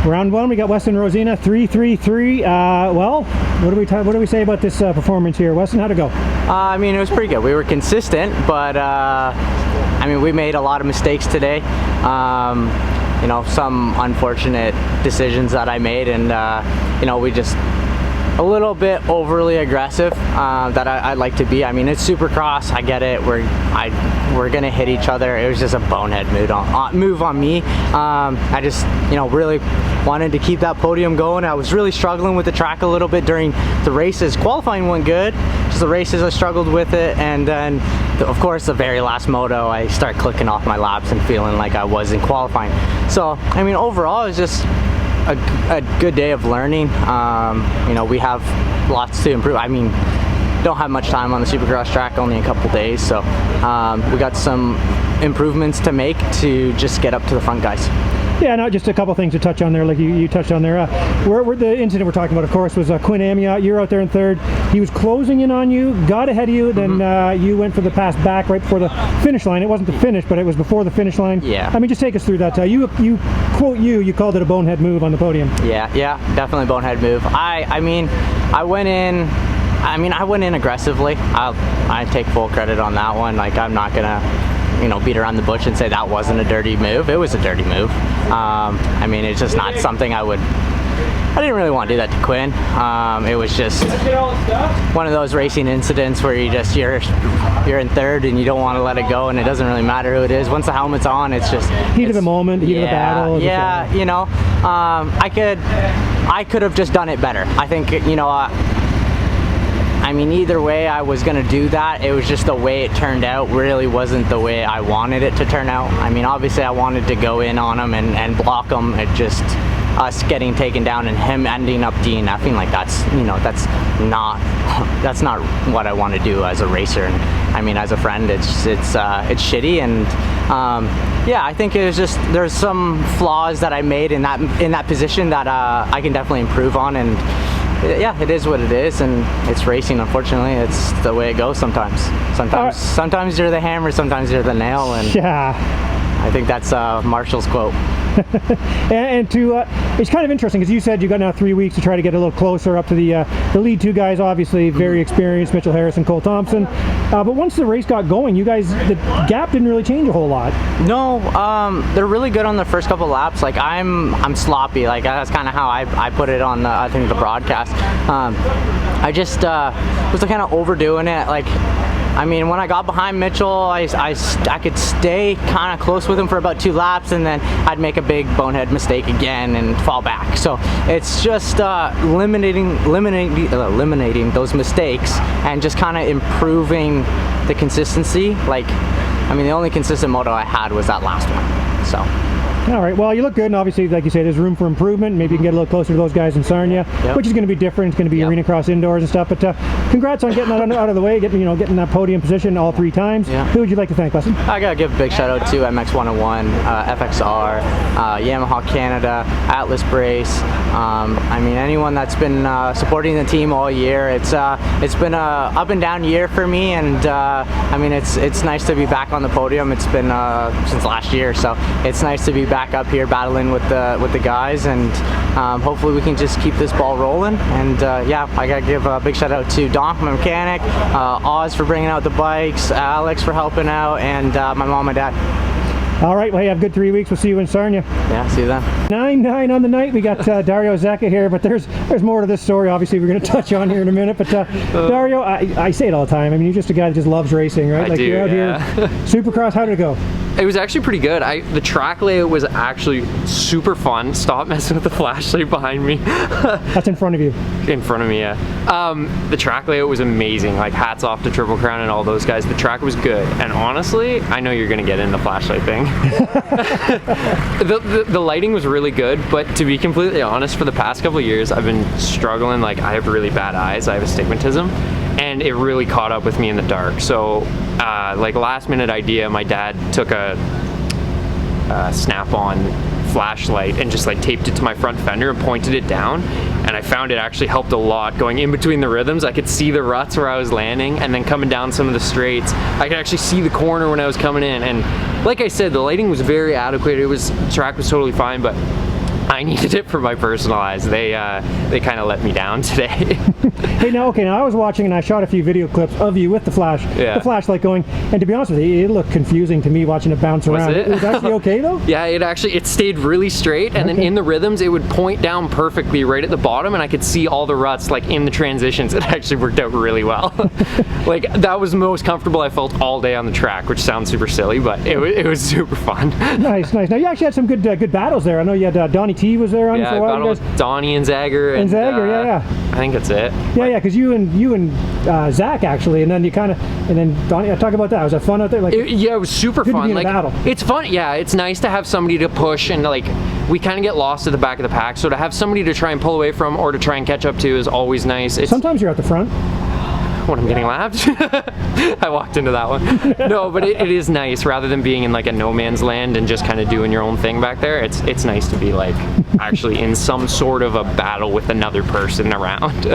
Round one, we got Westen and Wrozyna, 3-3-3. Well, what do we say about this performance here? Westen, how'd it go? I mean, it was pretty good. We were consistent, but I mean, we made a lot of mistakes today. You know, some unfortunate decisions that I made, and you know, we just a little bit overly aggressive that I'd like to be. I mean, it's Supercross. I get it. We're gonna hit each other. It was just a bonehead move on me. I just, you know, really wanted to keep that podium going. I was really struggling with the track a little bit during the races. Qualifying went good. Just the races I struggled with it, and then of course the very last moto I start clicking off my laps and feeling like I was in qualifying. So I mean, overall it was just a good day of learning. You know, we have lots to improve. I mean, don't have much time on the Supercross track, only a couple days, so we got some improvements to make to just get up to the front guys. Yeah, no, just a couple things to touch on there, like you touched on there. Where the incident we're talking about, of course, was Quinn Amiot. You're out there in third. He was closing in on you, got ahead of you, then you went for the pass back right before the finish line. It wasn't the finish, but it was before the finish line. Yeah. I mean, just take us through that. You called it a bonehead move on the podium. Yeah, definitely bonehead move. I mean, I went in aggressively. I take full credit on that one. Like, I'm not gonna, you know, beat around the bush and say that wasn't a dirty move. It was a dirty move. I mean, it's just not something I didn't really want to do that to Quinn. It was just one of those racing incidents where you're in third and you don't want to let it go, and it doesn't really matter who it is. Once the helmet's on, it's just heat of the moment, heat of the battle. Yeah, you know, I could have just done it better. I think, you know, I mean, either way I was gonna do that. It was just the way it turned out really wasn't the way I wanted it to turn out. I mean, obviously I wanted to go in on him and block him. It just, us getting taken down and him ending up DNFing, like, that's, you know, that's not what I want to do as a racer. And I mean, as a friend, it's shitty. And yeah, I think it was just, there's some flaws that I made in that position that I can definitely improve on. And yeah, it is what it is, and it's racing. Unfortunately, it's the way it goes sometimes. Sometimes you're the hammer, sometimes you're the nail, and yeah, I think that's Marshall's quote. and it's kind of interesting because you said you got now 3 weeks to try to get a little closer up to the lead two guys, obviously very experienced, Mitchell Harris and Cole Thompson. But once the race got going, you guys, the gap didn't really change a whole lot. No, they're really good on the first couple laps. Like, I'm sloppy. Like, that's kind of how I put it on I think the broadcast. I just was kind of overdoing it. Like, I mean, when I got behind Mitchell, I could stay kind of close with him for about 2 laps, and then I'd make a big bonehead mistake again and fall back. So it's just eliminating those mistakes and just kind of improving the consistency. Like, I mean, the only consistent moto I had was that last one. So. All right, well, you look good, and obviously, like you said, there's room for improvement. Maybe you can get a little closer to those guys in Sarnia, which is going to be different. It's going to be Arenacross indoors and stuff. But congrats on getting that out of the way, getting that podium position all 3 times. Yeah. Who would you like to thank, Westen? I gotta give a big shout out to MX101, FXR, Yamaha Canada, Atlas Brace. I mean, anyone that's been supporting the team all year. It's been a up and down year for me, and I mean, it's nice to be back on the podium. It's been since last year, so it's nice to be back up here battling with the guys, and hopefully we can just keep this ball rolling. And yeah, I gotta give a big shout out to Don, my mechanic, Oz for bringing out the bikes, Alex for helping out, and my mom and dad. All right, well, hey, have a good 3 weeks. We'll see you in Sarnia. Yeah, see you then. 9-9 on the night. We got Dario Zecca here, but there's more to this story, obviously, we're going to touch on here in a minute. But Dario, I say it all the time. I mean, you're just a guy that just loves racing, right? I do, you're out here. Supercross, how did it go? It was actually pretty good. The track layout was actually super fun. Stop messing with the flashlight behind me. That's in front of you. In front of me, yeah. The track layout was amazing. Like, hats off to Triple Crown and all those guys. The track was good. And honestly, I know you're going to get in the flashlight thing. The lighting was really good, but to be completely honest, for the past couple of years, I've been struggling. Like, I have really bad eyes. I have astigmatism. And it really caught up with me in the dark. So, like, last minute idea, my dad took a snap-on flashlight and just like taped it to my front fender and pointed it down, and I found it actually helped a lot. Going in between the rhythms, I could see the ruts where I was landing, and then coming down some of the straights, I could actually see the corner when I was coming in. And like I said, the lighting was very adequate. The track was totally fine, but I needed it for my personal eyes. They kind of let me down today. Hey, now I was watching and I shot a few video clips of you with the flashlight going, and to be honest with you, it looked confusing to me watching it bounce around. it? It was actually okay though? Yeah, it stayed really straight, and then in the rhythms it would point down perfectly right at the bottom, and I could see all the ruts like in the transitions. It actually worked out really well. Like that was the most comfortable I felt all day on the track, which sounds super silly, but it was super fun. Nice. Now you actually had some good battles there. I know you had Donnie T was there on you for a while. Yeah, I battled with Donnie and Zagger. And Zagger, yeah. I think that's it. Yeah, because you and Zach actually, and then Donnie. Talk about that. Was that fun out there? It was super good fun. To be in a battle. It's fun. Yeah, it's nice to have somebody to push, and like we kind of get lost at the back of the pack. So to have somebody to try and pull away from or to try and catch up to is always nice. Sometimes you're at the front. When I'm getting lapped. I walked into that one. No, but it is nice rather than being in like a no man's land and just kind of doing your own thing back there. It's nice to be like actually in some sort of a battle with another person around.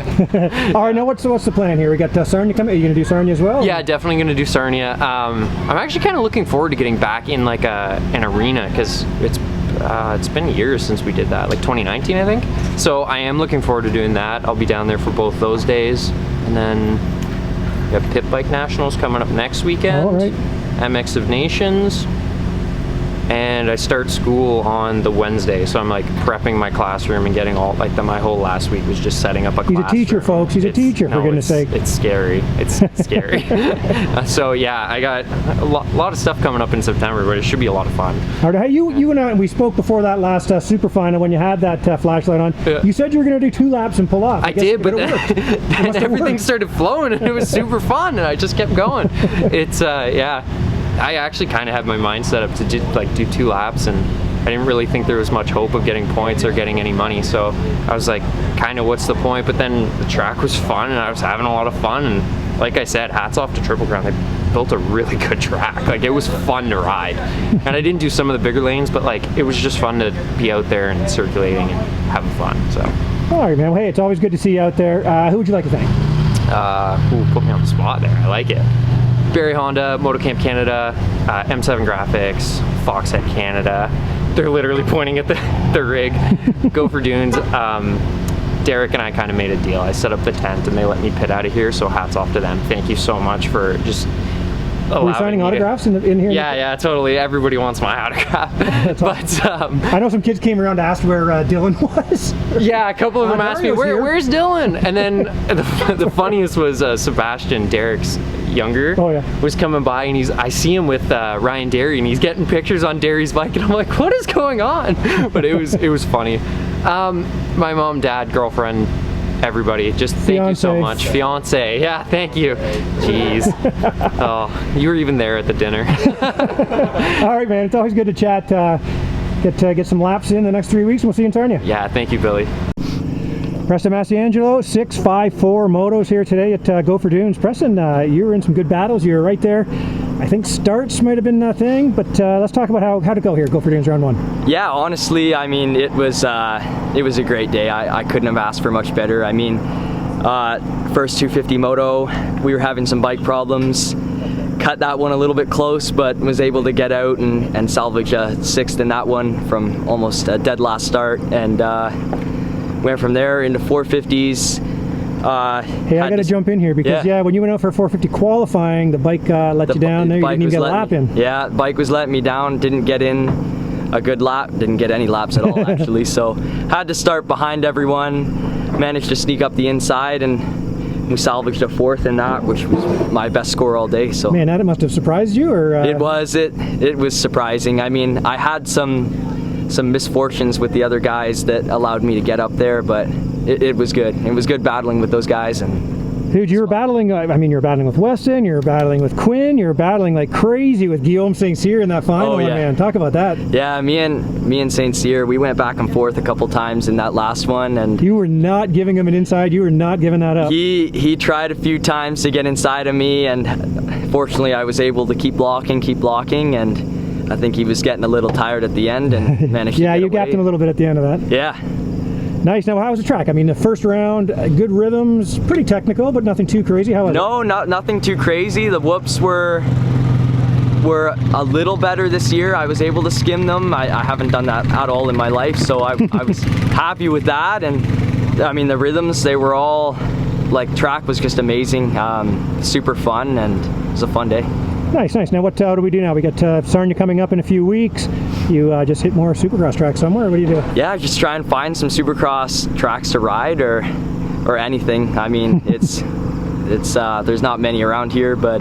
All right, now what's the plan here? We got Sarnia coming. Are you gonna do Sarnia as well? Yeah, definitely gonna do Sarnia. I'm actually kind of looking forward to getting back in like an arena because it's been years since we did that, like 2019 I think. So I am looking forward to doing that. I'll be down there for both those days, and then we have Pit Bike Nationals coming up next weekend. All right. MX of Nations, and I start school on the Wednesday, so I'm like prepping my classroom and getting all like my whole last week was just setting up a classroom. He's a teacher, folks. He's a teacher, for goodness sake. It's scary. It's scary. So yeah, I got a lot of stuff coming up in September, but it should be a lot of fun. All right, you and I, we spoke before that last super final when you had that flashlight on. Yeah. You said you were going to do 2 laps and pull off. I did, but then everything started flowing and it was super fun, and I just kept going. It's yeah. I actually kind of had my mind set up to do 2 laps, and I didn't really think there was much hope of getting points or getting any money, so I was like, kind of what's the point? But then the track was fun and I was having a lot of fun, and like I said, hats off to Triple Crown. They built a really good track. Like it was fun to ride, and I didn't do some of the bigger lanes, but like it was just fun to be out there and circulating and having fun. So all right, man. Well, hey, it's always good to see you out there. Who would you like to thank? Put me on the spot there. I like it. Barry Honda, Motocamp Canada, M7 Graphics, Foxhead Canada. They're literally pointing at the rig. Gopher Dunes. Derek and I kind of made a deal. I set up the tent and they let me pit out of here, so hats off to them. Thank you so much for just allowing me. Were you signing autographs in here? Yeah, totally. Everybody wants my autograph. But I know some kids came around to ask where Dylan was. Yeah, a couple of them asked me, where's Dylan? And then the funniest was Sebastian, Derek's younger, was coming by, and I see him with Ryan Derry, and he's getting pictures on Derry's bike, and I'm like, what is going on? But it was funny. My mom, dad, girlfriend, everybody, just thank you so much. Fiance, yeah, thank you. Jeez. Oh, you were even there at the dinner. All right, man, it's always good to chat. Get some laps in the next 3 weeks, and we'll see you in Sarnia. Yeah, thank you, Billy. Preston Masciangelo, 654 motos here today at Gopher Dunes. Preston, you were in some good battles. You were right there. I think starts might have been a thing, but let's talk about how to go here at Gopher Dunes round 1. Yeah, honestly, I mean, it was a great day. I couldn't have asked for much better. I mean, first 250 moto, we were having some bike problems. Cut that one a little bit close, but was able to get out and salvage a 6th in that one from almost a dead last start, and went from there into 450s. Hey, I got to jump in here because when you went out for 450 qualifying, the bike let you down there. You didn't even get a lap in. Yeah, bike was letting me down. Didn't get in a good lap. Didn't get any laps at all actually. So had to start behind everyone. Managed to sneak up the inside, and we salvaged a 4th in that, which was my best score all day. So man, that must have surprised you, or it was surprising. I mean, I had some misfortunes with the other guys that allowed me to get up there, but it was good. It was good battling with those guys. And dude, you were battling, I mean, you were battling with Westen, you were battling with Quinn, you were battling like crazy with Guillaume St. Cyr in that final. Man, talk about that. Yeah, me and St. Cyr, we went back and forth a couple times in that last one, and you were not giving him an inside. You were not giving that up. He tried a few times to get inside of me, and fortunately I was able to keep blocking, and I think he was getting a little tired at the end and managed to get you away. gapped him a little bit at the end of that. Yeah. Nice. Now, how was the track? I mean, the first round, good rhythms, pretty technical, but nothing too crazy. How was it? No, nothing too crazy. The whoops were were a little better this year. I was able to skim them. I haven't done that at all in my life, so I was happy with that. And I mean, the rhythms, they were all, like, track was just amazing, super fun, and it was a fun day. Nice, nice. Now what do we do now? We got Sarnia coming up in a few weeks. You just hit more Supercross tracks somewhere. What do you do? Yeah, just try and find some Supercross tracks to ride or anything. I mean, it's there's not many around here, but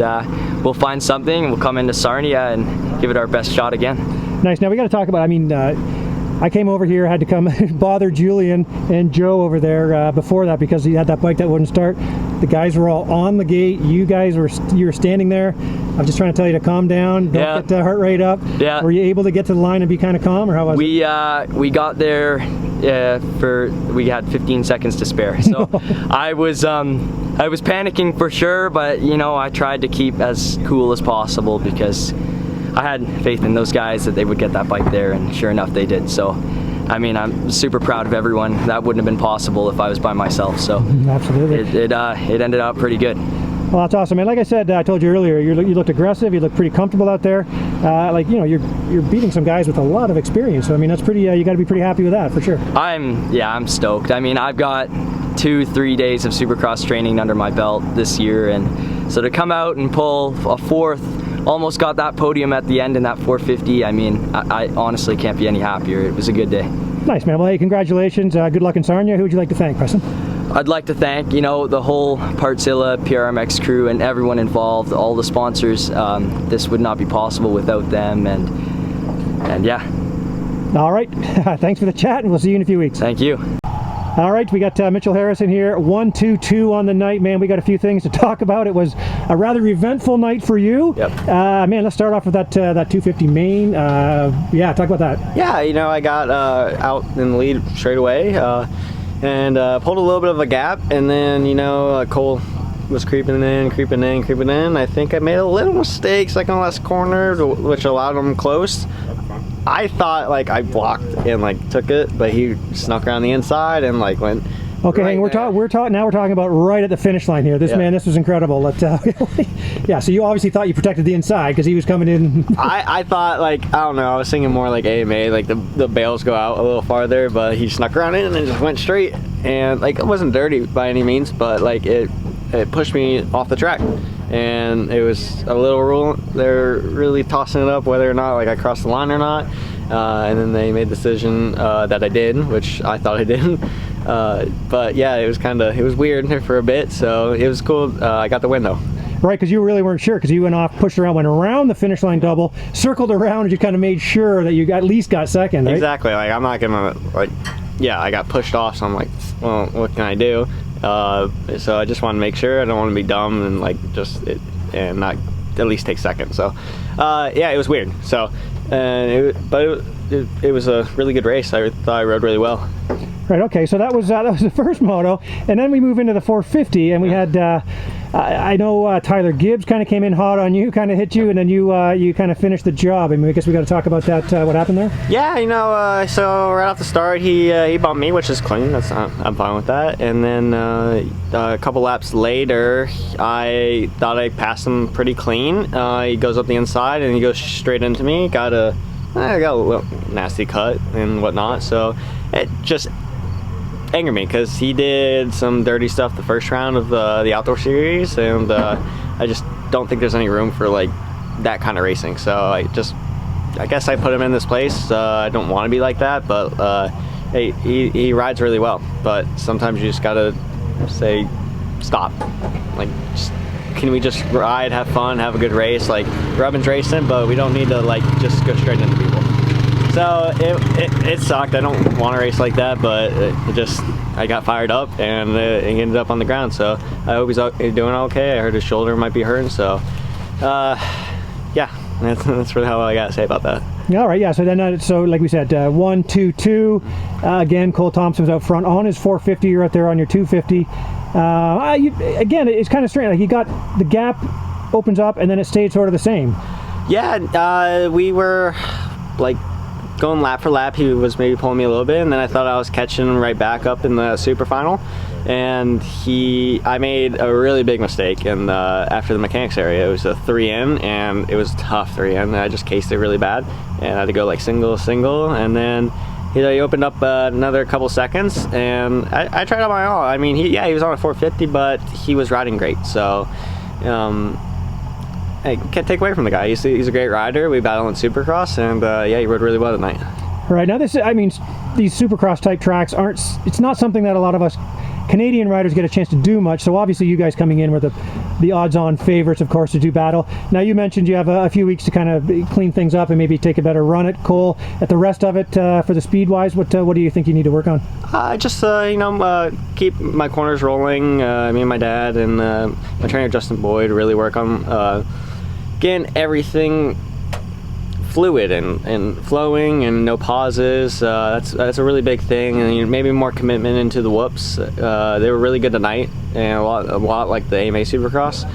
we'll find something. We'll come into Sarnia and give it our best shot again. Nice. Now we got to talk about, I mean, I came over here, had to come bother Julian and Joe over there before that because he had that bike that wouldn't start. The guys were all on the gate. You were standing there. I'm just trying to tell you to calm down. Don't get the heart rate up. Yeah. Were you able to get to the line and be kind of calm, or how was it? We got there we had 15 seconds to spare. So I was panicking for sure, but you know, I tried to keep as cool as possible because I had faith in those guys that they would get that bike there, and sure enough they did. So I mean, I'm super proud of everyone. That wouldn't have been possible if I was by myself. So absolutely, it ended up pretty good. Well, that's awesome, man. Like I said, I told you earlier, you looked aggressive. You looked pretty comfortable out there. Like, you know, you're beating some guys with a lot of experience. So I mean, that's pretty. You got to be pretty happy with that for sure. I'm stoked. I mean, I've got 2-3 days of Supercross training under my belt this year, and so to come out and pull a fourth, almost got that podium at the end in that 450. I mean, I honestly can't be any happier. It was a good day. Nice, man. Well, hey, congratulations. Good luck in Sarnia. Who would you like to thank, Preston? I'd like to thank, you know, the whole Partzilla PRMX crew and everyone involved, all the sponsors. This would not be possible without them, and yeah. All right. Thanks for the chat, and we'll see you in a few weeks. Thank you. All right, we got Mitchell Harrison here, 1-2-2 on the night, man. We got a few things to talk about. It was a rather eventful night for you. Yep. Man, let's start off with that 250 main. Yeah, talk about that. Yeah, you know, I got out in the lead straight away and pulled a little bit of a gap, and then, you know, Cole was creeping in. I think I made a little mistake second last corner, which allowed him close. I thought, like, I blocked and, like, took it, but he snuck around the inside and, like, went. Okay, right we're talking about right at the finish line here. Man, this was incredible. Yeah, so you obviously thought you protected the inside because he was coming in. I thought, like, I don't know, I was thinking more like AMA, like the bails go out a little farther, but he snuck around in and just went straight, and, like, it wasn't dirty by any means, but, like, it pushed me off the track. And it was a little rule. They're really tossing it up whether or not, like, I crossed the line or not. And then they made the decision that I did, which I thought I didn't. But yeah, it was weird there for a bit. So it was cool. I got the win though. Right, because you really weren't sure, because you went off, pushed around, went around the finish line double, circled around, and you kind of made sure that you at least got second, right? Exactly. Like, I'm not gonna, like, yeah, I got pushed off, so I'm like, well, what can I do? So I just want to make sure. I don't want to be dumb and, like, and not at least take second. So yeah, it was weird. So but it was a really good race. I thought I rode really well. Right. Okay. So that was the first moto, and then we move into the 450, and we had I know Tyler Gibbs kind of came in hot on you, kind of hit you, and then you kind of finished the job. I mean, I guess we got to talk about that. What happened there? Yeah, you know, so right off the start, he bumped me, which is clean. I'm fine with that. And then a couple laps later, I thought I passed him pretty clean. He goes up the inside and he goes straight into me. I got a little nasty cut and whatnot. So it just angered me because he did some dirty stuff the first round of the outdoor series, and I just don't think there's any room for, like, that kind of racing. So I guess I put him in this place. I don't want to be like that, but hey, he rides really well, but sometimes you just gotta say stop. Like, can we just ride, have fun, have a good race? Like, Robin's racing, but we don't need to, like, just go straight into people. So it sucked. I don't want to race like that, but I got fired up, and he ended up on the ground. So I hope he's doing okay. I heard his shoulder might be hurting. So yeah, that's really all I got to say about that. All right, yeah. So then, so like we said, 1-2-2. Again, Cole Thompson was out front on his 450. You're out there on your 250. Again, it's kind of strange. Like, you got the gap opens up, and then it stayed sort of the same. Yeah, we were, like, going lap for lap, he was maybe pulling me a little bit, and then I thought I was catching right back up in the super final, and I made a really big mistake, and after the mechanics area, it was a 3-in, and it was a tough 3-in. I just cased it really bad, and I had to go like single, and then he opened up another couple seconds, and I tried out my all. I mean, he was on a 450, but he was riding great, so I can't take away from the guy. He's a great rider. We battled in Supercross, and yeah, he rode really well tonight. Right, now these Supercross type tracks it's not something that a lot of us Canadian riders get a chance to do much, so obviously you guys coming in were the odds-on favorites, of course, to do battle. Now you mentioned you have a few weeks to kind of clean things up and maybe take a better run at Cole. At the rest of it, for the speed-wise, what do you think you need to work on? Just keep my corners rolling. Me and my dad and my trainer Justin Boyd really work on getting everything fluid and flowing and no pauses. That's a really big thing, and maybe more commitment into the whoops. They were really good tonight, and a lot like the AMA Supercross.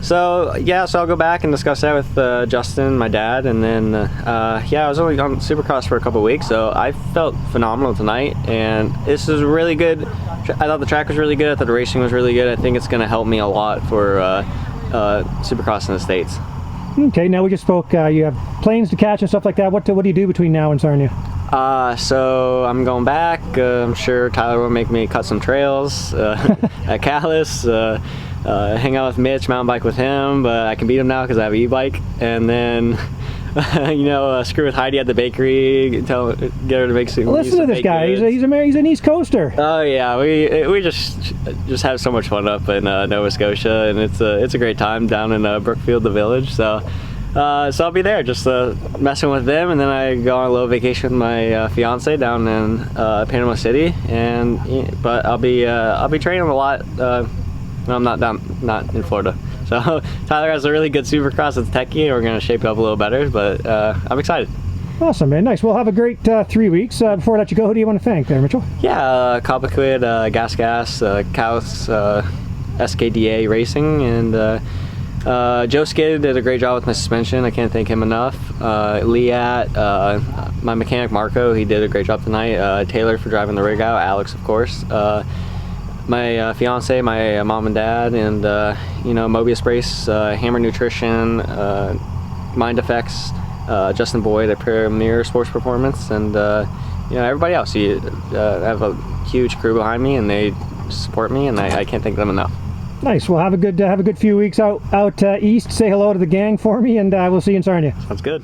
So yeah, so I'll go back and discuss that with Justin, my dad, and then yeah, I was only on Supercross for a couple weeks, so I felt phenomenal tonight, and this is really good. I thought the track was really good. I thought the racing was really good. I think it's going to help me a lot for Supercross in the States. Okay, now we just spoke, you have planes to catch and stuff like that. What do you do between now and Sarnia? So I'm going back. I'm sure Tyler will make me cut some trails at Callis, hang out with Mitch, mountain bike with him, but I can beat him now because I have an e-bike. And then, screw with Heidi at the bakery, get her to make some. Listen to this guy. He's an East Coaster. Oh yeah, we just have so much fun up in Nova Scotia, and it's a great time down in Brookfield, the village. So I'll be there, just messing with them, and then I go on a little vacation with my fiance down in Panama City, but I'll be training a lot. I'm not in Florida. So Tyler has a really good Supercross. It's techie, and we're going to shape it up a little better, but I'm excited. Awesome, man. Nice. We'll have a great 3 weeks. Before I let you go, who do you want to thank there, Mitchell? Yeah, Copaquid, Gas, Kaus, SKDA Racing, and Joe Skid did a great job with my suspension. I can't thank him enough. Liat, my mechanic Marco, he did a great job tonight. Taylor for driving the rig out. Alex, of course. My fiance, my mom and dad, and Mobius Brace, Hammer Nutrition, Mind Effects, Justin Boyd at Premier Sports Performance, and everybody else. I have a huge crew behind me, and they support me, and I can't thank them enough. Nice. Well, have a good few weeks out east. Say hello to the gang for me, and we'll see you in Sarnia. Sounds good.